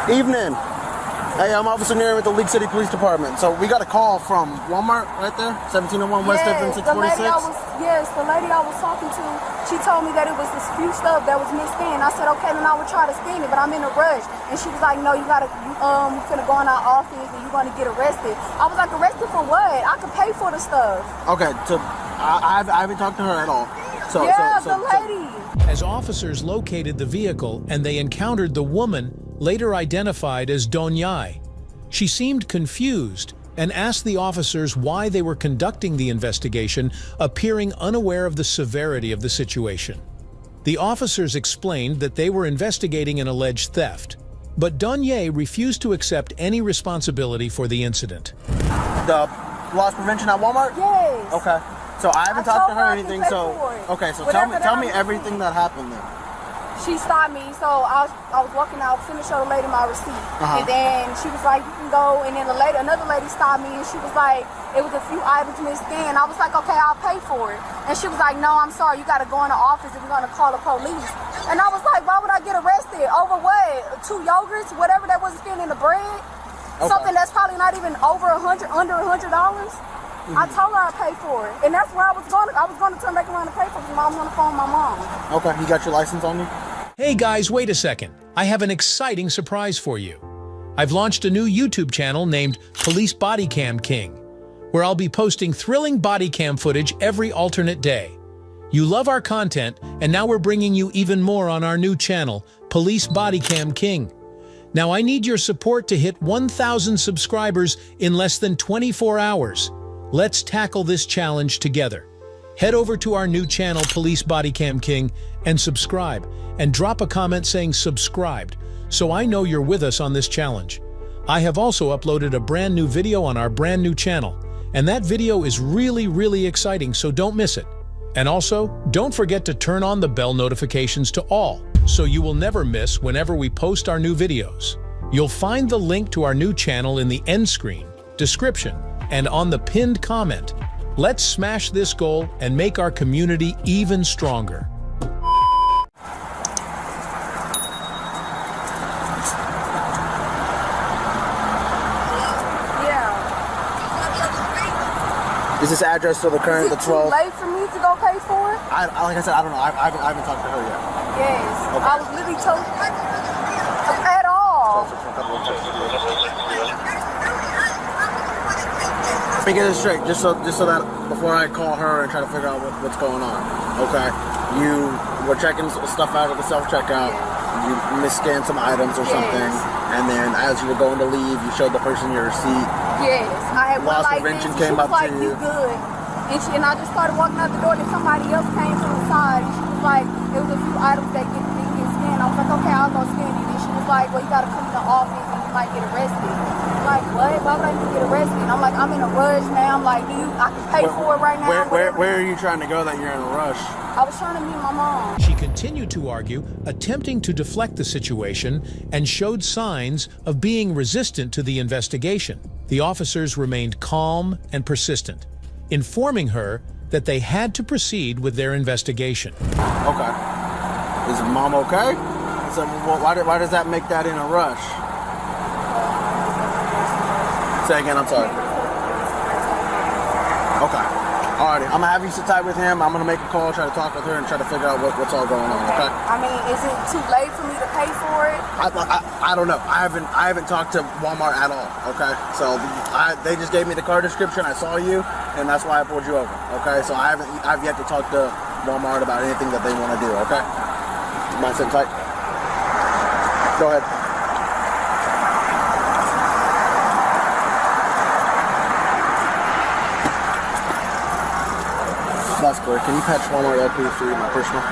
Evening. Hey, I'm Officer Near with the League City Police Department. So we got a call from Walmart right there, 1701 West Different 646. Yes, the lady I was talking to, she told me that it was this few stuff that was mixed in. I said, okay, then I would try to scan it, but I'm in a rush. And she was like, no, you finna go in our office and you're gonna get arrested. I was like, arrested for what? I could pay for the stuff. Okay, so I haven't talked to her at all. The lady. As officers located the vehicle and they encountered the woman, later identified as Donyai. She seemed confused and asked the officers why they were conducting the investigation, appearing unaware of the severity of the situation. The officers explained that they were investigating an alleged theft, but Donyai refused to accept any responsibility for the incident. The loss prevention at Walmart? Yes. Okay. So I haven't talked to her or anything, so tell me everything that happened then. She stopped me, so I was walking out, finna show the lady my receipt. And then she was like, you can go. And then another lady stopped me, and she was like, it was a few items missed in. I was like, okay, I'll pay for it. And she was like, no, I'm sorry, you gotta go in the office if you're gonna call the police. And I was like, why would I get arrested? Over what? 2 yogurts, whatever that wasn't still in the bread? Okay. Something that's probably not even under $100. I told her I'd pay for it. And that's where I was going to turn back around and pay for it. I was on the phone with my mom. Okay, you got your license on you? Hey guys, wait a second. I have an exciting surprise for you. I've launched a new YouTube channel named Police Bodycam King, where I'll be posting thrilling body cam footage every alternate day. You love our content, and now we're bringing you even more on our new channel, Police Bodycam King. Now I need your support to hit 1,000 subscribers in less than 24 hours. Let's tackle this challenge together. Head over to our new channel, Police Bodycam King, and subscribe, and drop a comment saying subscribed, so I know you're with us on this challenge. I have also uploaded a brand new video on our brand new channel, and that video is really exciting, so don't miss it. And also, don't forget to turn on the bell notifications to all, so you will never miss whenever we post our new videos. You'll find the link to our new channel in the end screen, description, and on the pinned comment. Let's smash this goal and make our community even stronger. Is this address still the current, the 12? Is it too late for me to go pay for it? Like I said, I don't know. I haven't talked to her yet. Yes. Okay. I was literally told at all. Let me get this straight, just so that before I call her and try to figure out what's going on. Okay. You were checking stuff out of the self-checkout. You misscanned some items or something, and then as you were going to leave, you showed the person your receipt. Yes, I had one like this, and she was like, you good. And I just started walking out the door, and somebody else came from the side, and she was like, there was a few items that didn't get scanned. I was like, okay, I'll go scan it. And she was like, well, you gotta come to the office and you might get arrested. I'm like, what? Why would I need to get arrested? And I'm like, I'm in a rush, man. I'm like, I can pay for it right now. Where are you trying to go that you're in a rush? I was trying to meet my mom. She continued to argue, attempting to deflect the situation, and showed signs of being resistant to the investigation. The officers remained calm and persistent, informing her that they had to proceed with their investigation. Okay. Is mom okay? So why does that make that in a rush? Say again, I'm sorry. Okay. Alrighty, I'm gonna have you sit tight with him. I'm gonna make a call, try to talk with her, and try to figure out what's all going on. Okay. I mean, is it too late for me to pay for it? I don't know. I haven't talked to Walmart at all. Okay. So they just gave me the car description. I saw you, and that's why I pulled you over. Okay. So I've yet to talk to Walmart about anything that they want to do. Okay. You mind sitting tight? Go ahead. That's clear. Can you patch Walmart LP through my personal?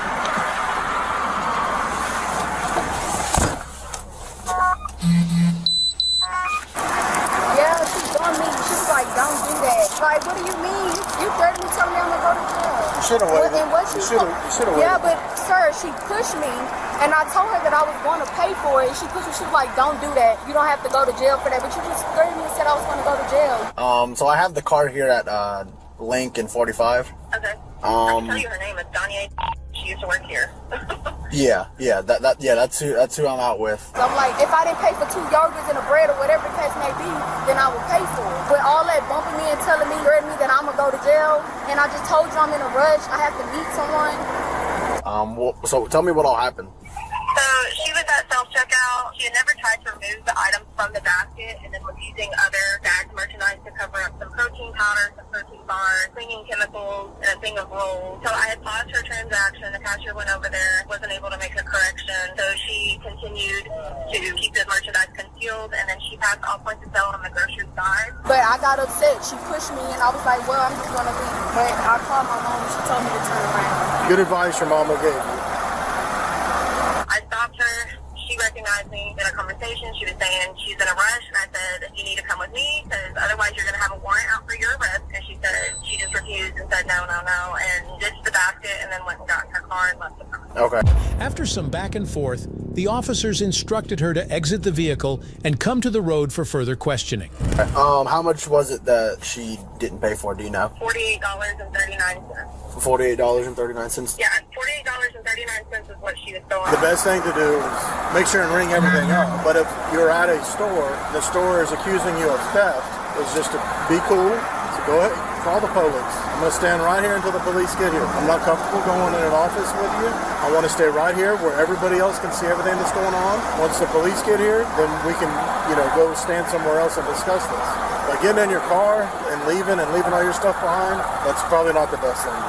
Yeah, she's on me. She was like, don't do that. Like, what do you mean? You threatened me telling me I'm going to go to jail. You should have waited. And what You should have waited. Yeah, but sir, she pushed me, and I told her that I was going to pay for it. She pushed me. She was like, don't do that. You don't have to go to jail for that. But you just threatened me and said I was going to go to jail. So I have the car here at Link and 45. Okay. I can tell you her name is Donyai. she used to work here. That's who I'm out with. So I'm like, if I didn't pay for 2 yogurts and a bread or whatever the case may be, then I would pay for it. But all that bumping me and telling me, threatening me that I'm gonna go to jail, and I just told you I'm in a rush, I have to meet someone. So tell me what all happened. So she was at self-checkout. She had never tried to remove the items from the basket and then was using other bagged merchandise to cover up some protein powder, some protein bars, cleaning chemicals, and a thing of rolls. So I had paused her transaction. The cashier went over there, wasn't able to make a correction. So she continued to keep the merchandise concealed, and then she passed all points of sale on the grocery side. But I got upset. She pushed me, and I was like, well, I'm just gonna leave. But I called my mom, and she told me to turn around. Good advice your mama gave you. I stopped her. She recognized me in a conversation. She was saying she's in a rush, and I said, you need to come with me because otherwise you're going to have a warrant out for your arrest. And she said she just refused and said no, and ditched the basket and then went and got in her car and left the car. Okay. After some back and forth, the officers instructed her to exit the vehicle and come to the road for further questioning. How much was it that she didn't pay for? Do you know? $48.39. $48.39. Yeah, $48.39 is what she was throwing. The best thing to do is make sure and ring everything up. But if you're at a store, the store is accusing you of theft, is just to be cool. So go ahead, call the police. I'm going to stand right here until the police get here. I'm not comfortable going in an office with you. I want to stay right here where everybody else can see everything that's going on. Once the police get here, then we can, go stand somewhere else and discuss this. But getting in your car and leaving all your stuff behind, that's probably not the best thing to do.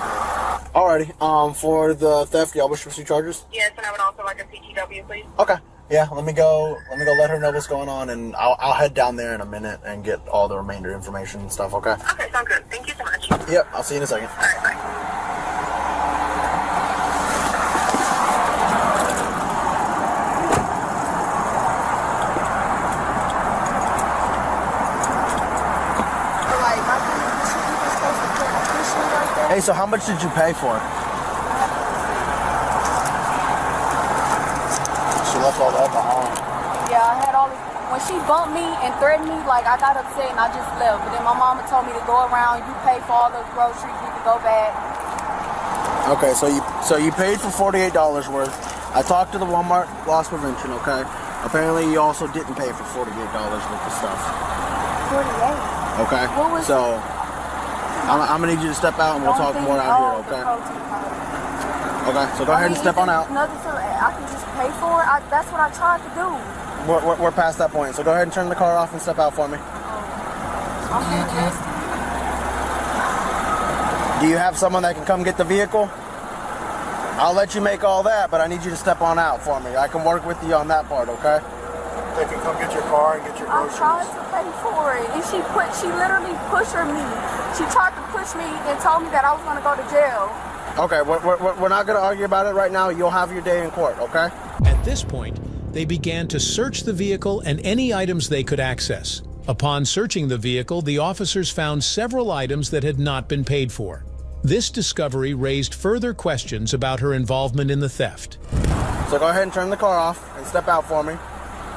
Alrighty. For the theft, y'all wish to pursue charges? Yes, and I would also like a CTW, please. Okay. Yeah, let me go let her know what's going on, and I'll head down there in a minute and get all the remainder information and stuff, okay? Okay, sounds good. Thank you so much. Yep, I'll see you in a second. All right, bye. Hey, so how much did you pay for it? She left all that behind. Yeah, I had all this. When she bumped me and threatened me, I got upset and I just left. But then my mama told me to go around, you pay for all the groceries, you can go back. Okay, so you paid for $48 worth. I talked to the Walmart loss prevention, okay? Apparently you also didn't pay for $48 worth of stuff. 48? Okay? What was so I'm gonna need you to step out and we'll talk more out here, okay? Okay, so go ahead and step on out. Nothing so I can just pay for it. That's what I tried to do. We're past that point, so go ahead and turn the car off and step out for me. I'm getting arrested. Do you have someone that can come get the vehicle? I'll let you make all that, but I need you to step on out for me. I can work with you on that part, okay? They can come get your car and get your groceries. I tried to pay for it, and she literally pushed me. She tried to push me and told me that I was going to go to jail. Okay, we're not going to argue about it right now. You'll have your day in court, okay? At this point, they began to search the vehicle and any items they could access. Upon searching the vehicle, the officers found several items that had not been paid for. This discovery raised further questions about her involvement in the theft. So go ahead and turn the car off and step out for me.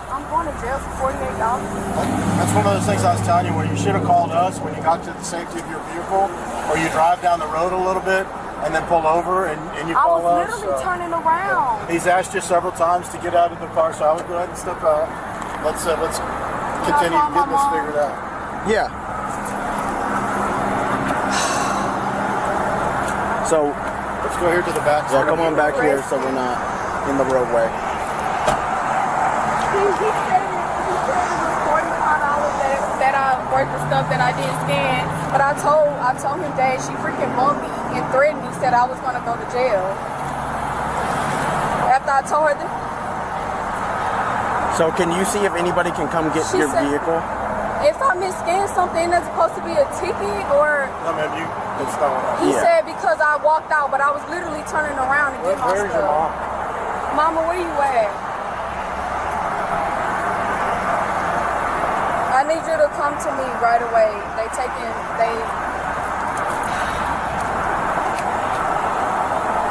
I'm going to jail for $48. That's one of those things I was telling you where you should have called us when you got to the safety of your vehicle, or you drive down the road a little bit and then pull over and you call us. I was literally turning around. He's asked you several times to get out of the car, so I would go ahead and step out. Let's continue getting this figured out. Yeah. So let's go here to the back. Yeah, come on back here so we're not in the roadway. He said it was $45 that I worked the stuff that I did scan. But I told him that she freaking bumped me and threatened me, said I was gonna go to jail. After I told her that. So can you see if anybody can come get your vehicle? If I misscanned something, that's supposed to be a ticket or. No, ma'am, it's not. He said because I walked out, but I was literally turning around to get my stuff. Where's your mom? Mama, where you at? I need you to come to me right away.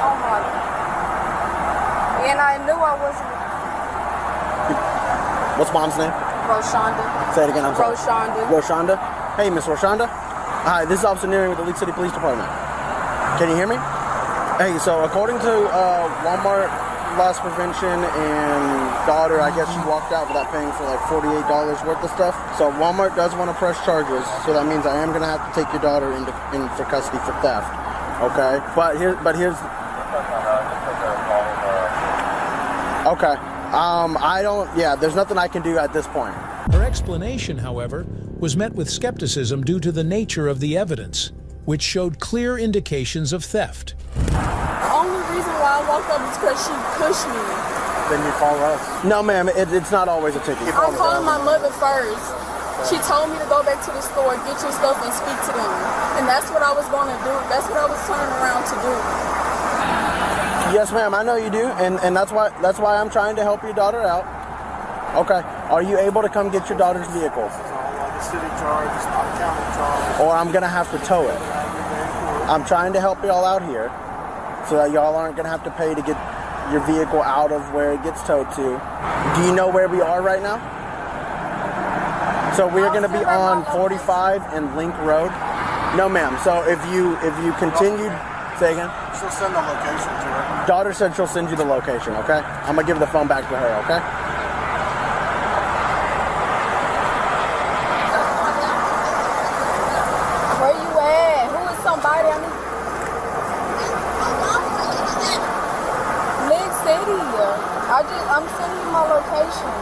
Oh my. And I knew I wasn't. What's mom's name? Roshonda. Say it again, I'm sorry. Roshonda. Roshonda? Hey, Miss Roshonda. Hi, this is Officer Nearing with the Leak City Police Department. Can you hear me? Hey, so according to Walmart loss prevention and daughter, I guess she walked out without paying for like $48 worth of stuff. So Walmart does want to press charges, so that means I am gonna have to take your daughter in for custody for theft. Okay, but here's. Okay, I don't. Yeah, there's nothing I can do at this point. Her explanation, however, was met with skepticism due to the nature of the evidence, which showed clear indications of theft. The only reason why I walked up is because she pushed me. Then you call us. No, ma'am, it's not always a ticket. I'm calling my mother first. She told me to go back to the store, get your stuff, and speak to them. And that's what I was going to do. That's what I was turning around to do. Yes, ma'am, I know you do, and that's why I'm trying to help your daughter out. Okay, are you able to come get your daughter's vehicle? It's not like a city charge, it's not a county charge. Or I'm gonna have to tow it. I'm trying to help y'all out here, so that y'all aren't gonna have to pay to get your vehicle out of where it gets towed to. Do you know where we are right now? So we're gonna be on 45 and Link Road. No, ma'am. So if you continued, say again. She'll send the location to her. Daughter said she'll send you the location. Okay. I'm gonna give the phone back to her. Okay. Where you at? Who is somebody? I need Lake City. I'm sending you my location.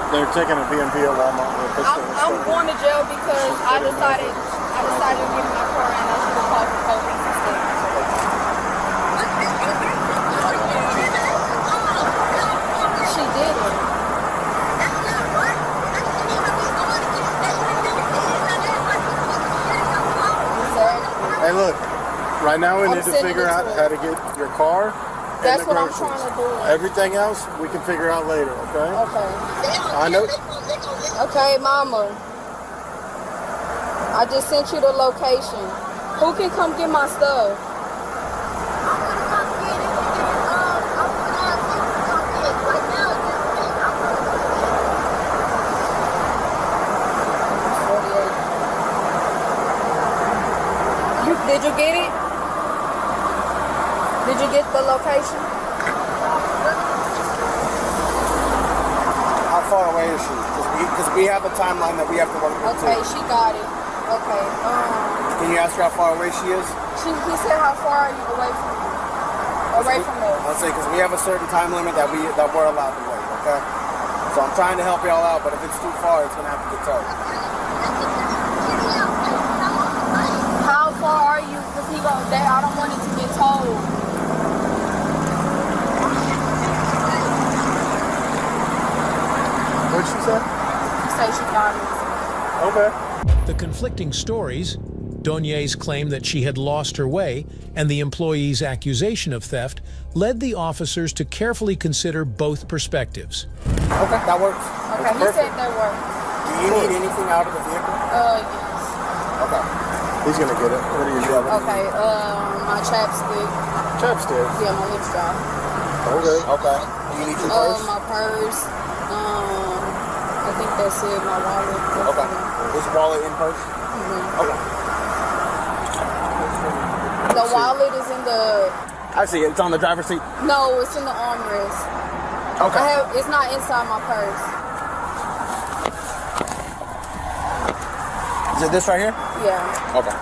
They're taking a B&B at Walmart. I'm going to jail because I decided to get in my car and I should have called the police instead. She did it. Exactly. Hey, look. Right now we I'm need to sending figure it out to how her. to get your car and That's the what I'm groceries. trying to do. Everything else we can figure out later, okay? Okay. I know. Okay, mama. I just sent you the location. Who can come get my stuff? Did you get it? Did you get the location? How far away is she? Because we have a timeline that we have to work with. Okay, too. she got it. Okay. Can you ask her how far away she is? He said, how far are you away from me? Away from us. Let's say, because we have a certain time limit that we're allowed to wait. Okay. So I'm trying to help y'all out, but if it's too far, it's gonna have to get towed. How far are you? Because he goes there. I don't want it to get told. What'd she say? She said she got it. Okay. The conflicting stories, Donye's claim that she had lost her way and the employee's accusation of theft, led the officers to carefully consider both perspectives. Okay, that works. Okay, he said that works. Do you need anything out of the vehicle? Yes. Okay. He's gonna get it. What do you do? Okay, my chapstick. Chapstick. Yeah, my lip dry. Okay. Okay. Do you need your purse? My purse. I think that's it. My wallet. Okay. Is wallet in purse? Mm-hmm. Okay. The wallet is in the. I see it. It's on the driver's seat. No, it's in the armrest. Okay. It's not inside my purse. Is it this right here? Yeah. Okay.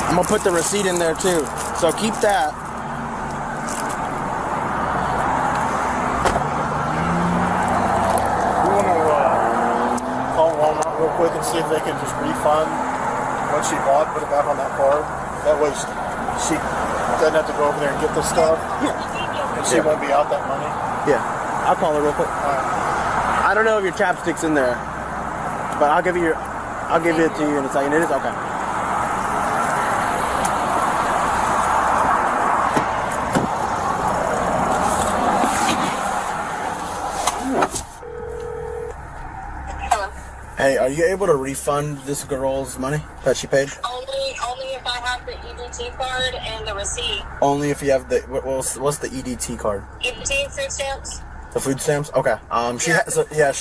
I'm gonna put the receipt in there too. So keep that. We want to call Walmart real quick and see if they can just refund what she bought, put it back on that card. That way she doesn't have to go over there and get the stuff. Yeah. And she won't be out that money. Yeah. I'll call her real quick. I don't know if your chapstick's in there, but I'll give it to you in a second. It is okay. Hey, are you able to refund this girl's money that she paid? Only if I have the EBT card and the receipt. Only if you have the what's the EDT card? EBT food stamps. The food stamps? Okay. She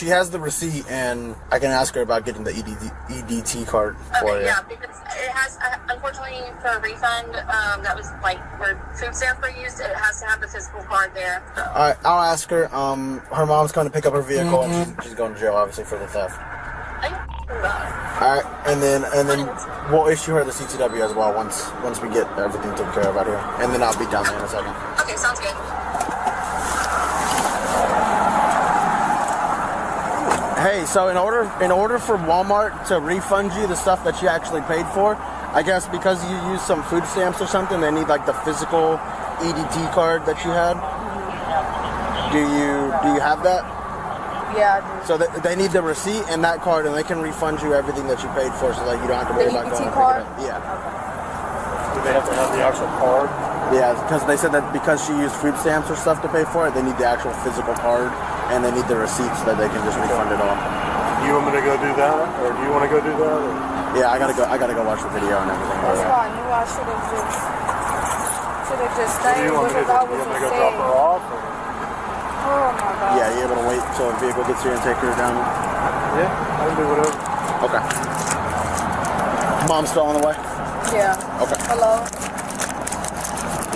has the receipt, and I can ask her about getting the EDT card for you. Yeah, because it has, unfortunately, for a refund, that was like where food stamps were used, it has to have the physical card there. So. Alright, I'll ask her. Her mom's coming to pick up her vehicle, and she's going to jail, obviously, for the theft. Alright, and then we'll issue her the CTW as well once we get everything taken care of out here. And then I'll be down there in a second. Okay, sounds good. Hey, so in order for Walmart to refund you the stuff that you actually paid for, I guess because you used some food stamps or something, they need like the physical EDT card that you had. Do you have that? Yeah, I do. So they need the receipt and that card, and they can refund you everything that you paid for, so that you don't have to worry about going and picking it up. Yeah. Do they have to have the actual card? Yeah, because they said that because she used food stamps or stuff to pay for it, they need the actual physical card, and they need the receipt so that they can just refund it all. Do you want me to go do that, or do you want to go do that? Or? Yeah, I gotta go watch the video and everything. That's why I knew I should have just stayed Do you want me to, because I you was want me to just go drop her off? Or? Oh my God. Yeah, you able to wait till a vehicle gets here and take her down? Yeah, I can do whatever. Okay. Mom's still on the way? Yeah. Okay. Hello?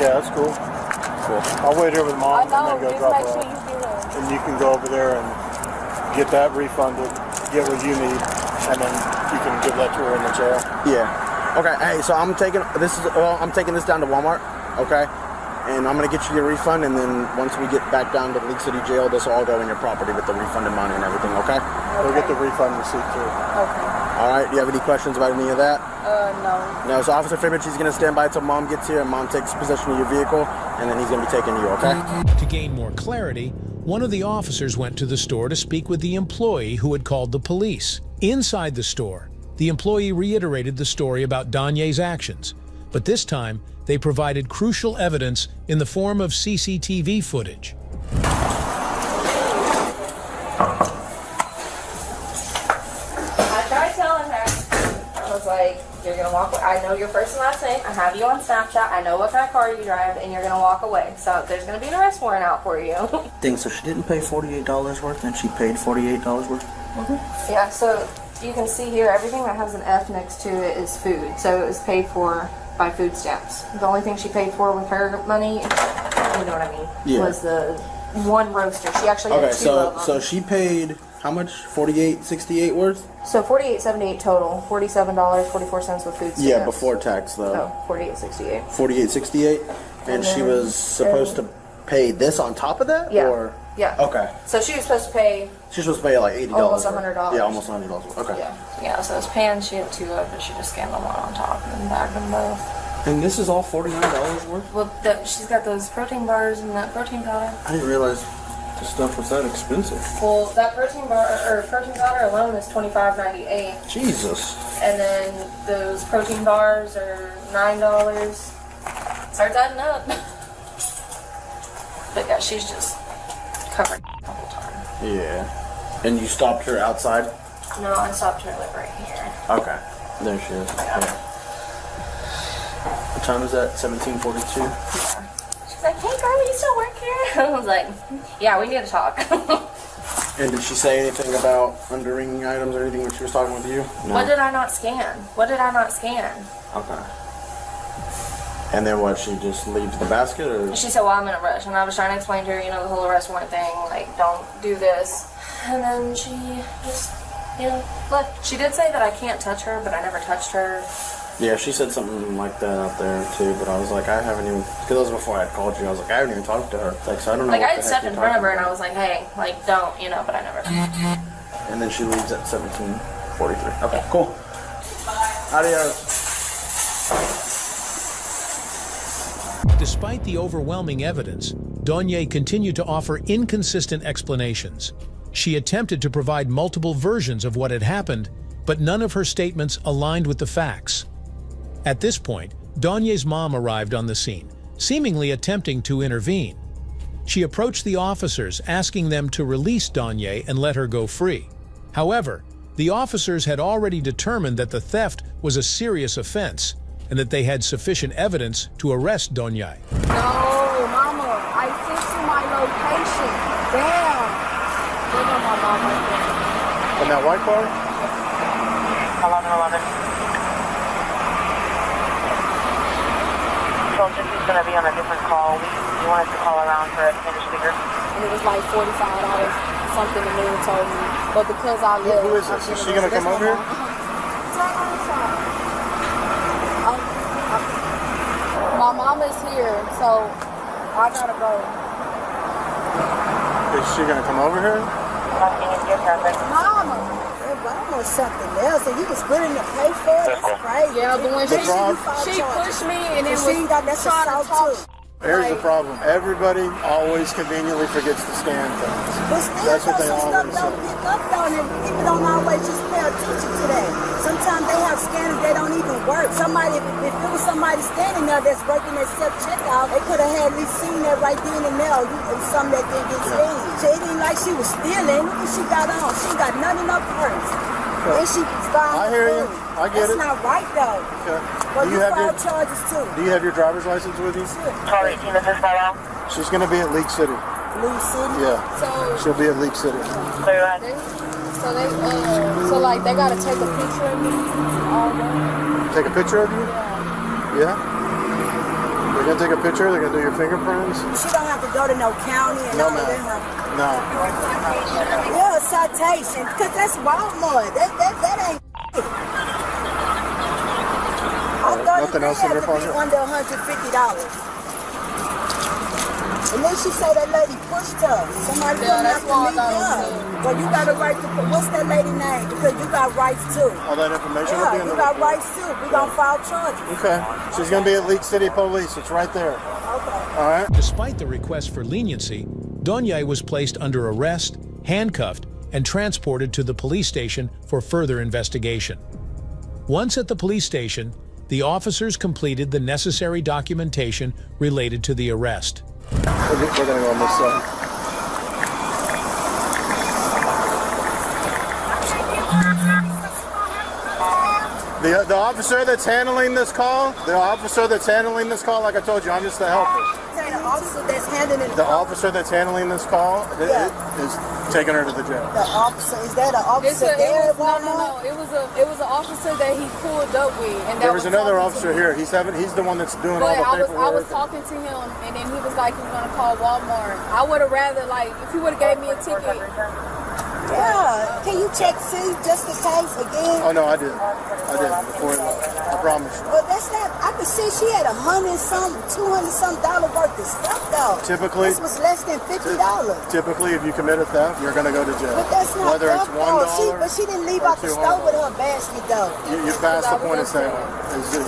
Yeah, that's cool. Cool. I'll wait here with Mom I and know, then go just drop make her sure off. you get her. And you can go over there and get that refunded, get what you need, and then you can give that to her in the jail. Yeah. Okay. Hey, so I'm taking this down to Walmart. Okay. And I'm gonna get you your refund, and then once we get back down to League City Jail, this will all go in your property with the refunded money and everything. Okay. We'll get the refund receipt too. Okay. All right. Do you have any questions about any of that? No. No. So Officer Fibbage, he's gonna stand by until Mom gets here, and Mom takes possession of your vehicle, and then he's gonna be taking you. Okay. To gain more clarity, one of the officers went to the store to speak with the employee who had called the police. Inside the store, the employee reiterated the story about Danye's actions, but this time they provided crucial evidence in the form of CCTV footage. I tried telling her, I was like, you're gonna walk away. I know your first and last name. I have you on Snapchat. I know what kind of car you drive, and you're gonna walk away. So there's gonna be an arrest warrant out for you. Thing, so she didn't pay $48 worth, and she paid $48 worth? Yeah, so you can see here, everything that has an F next to it is food. So it was paid for by food stamps. The only thing she paid for with her money, you know what I mean, Yeah. was the one roaster. She actually had Okay. two of them. So she paid how much? $48.68 worth? So $48.78 total, $47.44 with food stamps. Yeah, before tax though. Oh, $48.68. $48.68, and she was supposed to pay this on top of that, Yeah. or Yeah. okay, So she was supposed to pay. she's supposed to pay like $80. Almost $100. Yeah, almost $100. Okay. Yeah. So it's pans. She had two of it. She just scanned them one on top and then bagged them both. And this is all $49 worth. Well, she's got those protein bars and that protein powder. I didn't realize this stuff was that expensive. Well, that protein bar or protein powder alone is $25.98, Jesus. and then those protein bars are $9. Starts adding up. But yeah, she's just covered the whole time. Yeah. And you stopped her outside? No, I stopped her like right here. Okay. There she is. Yeah. What time is that? 17:42. Yeah. She's like, "Hey, girl, you still work here?" I was like, "Yeah, we need to talk." And did she say anything about underringing items or anything when she was talking with you? No. What did I not scan? What did I not scan? Okay. And then what? She just leaves the basket, or? She said, "Well, I'm in a rush," and I was trying to explain to her, the whole arrest warrant thing, like, don't do this. And then she just, left. She did say that I can't touch her, but I never touched her. Yeah, she said something like that out there too, but I was like, I haven't even, because that was before I had called you. I was like, I haven't even talked to her. Like, so I don't know. Like, what I the had heck stepped you're in front of her, talking and I about. was like, "Hey, like, don't," but I never. And then she leaves at 17:43. Okay, cool. Adios. Despite the overwhelming evidence, Danye continued to offer inconsistent explanations. She attempted to provide multiple versions of what had happened, but none of her statements aligned with the facts. At this point, Danye's mom arrived on the scene, seemingly attempting to intervene. She approached the officers, asking them to release Danye and let her go free. However, the officers had already determined that the theft was a serious offense and that they had sufficient evidence to arrest Danye. No, Mama, I sent you my location. Damn. Look at my mom right there. In that white car? 1111. So since he's going to be on a different call, we wanted to call around for a Spanish speaker. And it was like $45, something the man told me. But because I left... Who is this? Is she going to come over here? My mama is here, so I gotta go. Is she going to come over here? Mama! Or something else, and you just put in the pay for it. That's crazy. Yeah, but when she pushed me and it was trying to talk. Here's the problem. Everybody always conveniently forgets to scan things. But still, That's what they some always stuff don't say. pick up on it. People don't always just pay attention to that. Sometimes they have scanners, they don't even work. Somebody, if it was somebody standing there that's working at self-checkout, they could have had at least seen that right then and there. Something that didn't get scanned. So it ain't like she was stealing. Look what she got on. She got nothing up purse. And she was buying I hear you. I get it. That's not right, though. Okay. Well, Do you have filed your charges, too. Do you have your driver's license with you? Car 18 is this now? She's going to be at League City. League City? Yeah. So She'll be at League City. Clear ahead. So like they gotta take a picture of me all day. Take a picture of you? Yeah. Yeah? They're going to take a picture? They're going to do your fingerprints? She don't have to go to no county and No, all of ma'am. that. No. Yeah, citation, because that's Walmart. That ain't Nothing else in your pocket? under $150. And then she said that lady pushed her. Somebody Yeah, come that's after all me. I Yeah. Well, you got a right to, what's that lady name? Because you got rights too. All that information will be Yeah, in you the got report. rights too. We gonna file charges. Okay. She's going to be at League City Police. It's right there. Okay. All right? Despite the request for leniency, Doña was placed under arrest, handcuffed, and transported to the police station for further investigation. Once at the police station, the officers completed the necessary documentation related to the arrest. We're going to go on this side. The officer that's handling this call, like I told you, I'm just the helper. Say the officer that's handling The officer that's handling this call is taking her to the jail. The officer, is that an officer there at Walmart? It was an officer that he pulled up with, and There was another officer here. He's the one that's doing all the paperwork. I was talking to him, and then he was like, he was gonna call Walmart. I would have rather, like, if he would have gave me a ticket. Yeah. Can you check see just in case again? Oh no, I did. Before I promise you. Well, that's not. I could see she had $100 some, $200 some worth of stuff though. Typically, this was less than $50. Typically, if you commit a theft, you're going to go to jail. But that's not whether it's theft though. $1. But she didn't leave out the store with her basket though. You passed the point of sale. Is the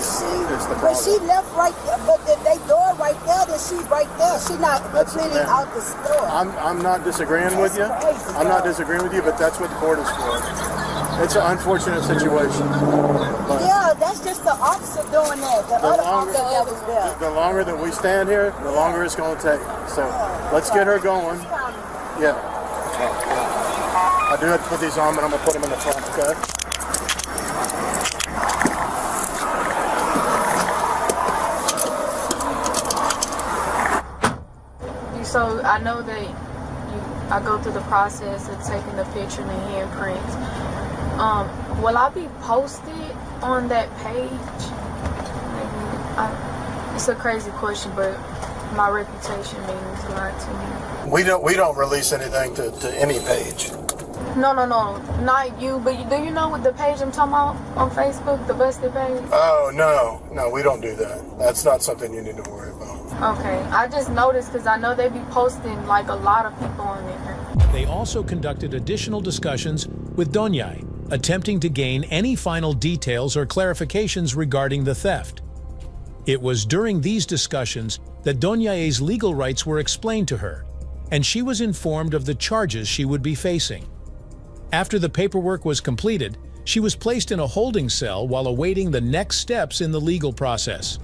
But she problem. left right there. But if they door right there, then she's right there. She not completely out the store. I'm not disagreeing with you. That's crazy, I'm not though. disagreeing with you, but that's what the court is for. It's an unfortunate situation. But Yeah, that's just the officer doing that. The other officer that was there. the longer that we stand here, the longer it's going to take. So let's get her going. Yeah. I do have to put these on, but I'm going to put them in the front, okay? So I know that I go through the process of taking the picture and the handprints. Will I be posted on that page? It's a crazy question, but my reputation means a lot to me. We don't release anything to any page. No, not you, but do you know what the page I'm talking about on Facebook, the busted page? Oh, no, we don't do that. That's not something you need to worry about. Okay, I just noticed because I know they be posting like a lot of people on there. They also conducted additional discussions with Doña, attempting to gain any final details or clarifications regarding the theft. It was during these discussions that Doña's legal rights were explained to her, and she was informed of the charges she would be facing. After the paperwork was completed, she was placed in a holding cell while awaiting the next steps in the legal process.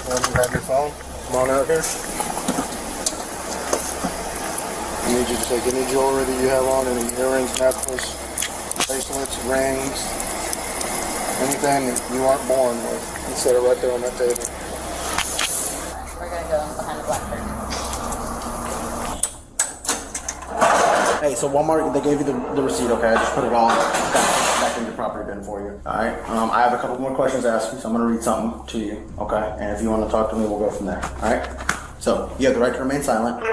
You grab your phone. Come on out here. need you to take any jewelry that you have on, any earrings, necklace, bracelets, rings, anything that you aren't born with, and set it right there on that table. We're gonna go behind the black curtain. Hey, so Walmart, they gave you the receipt, okay? I just put it all back in your property bin for you. All right. I have a couple more questions to ask you, so I'm gonna read something to you, okay? And if you want to talk to me, we'll go from there. All right. So you have the right to remain silent. Do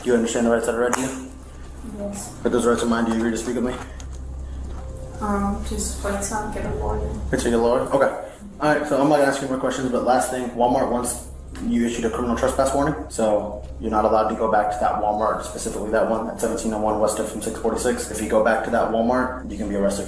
you understand the rights that I read to you? Yes. With those rights in mind, do you agree to speak with me? Just wait till I get a lawyer. It's your lawyer? Okay. Alright, so I'm not gonna ask you more questions, but last thing, Walmart wants you issued a criminal trespass warning, so you're not allowed to go back to that Walmart, specifically that one at 1701 West from 646. If you go back to that Walmart, you can be arrested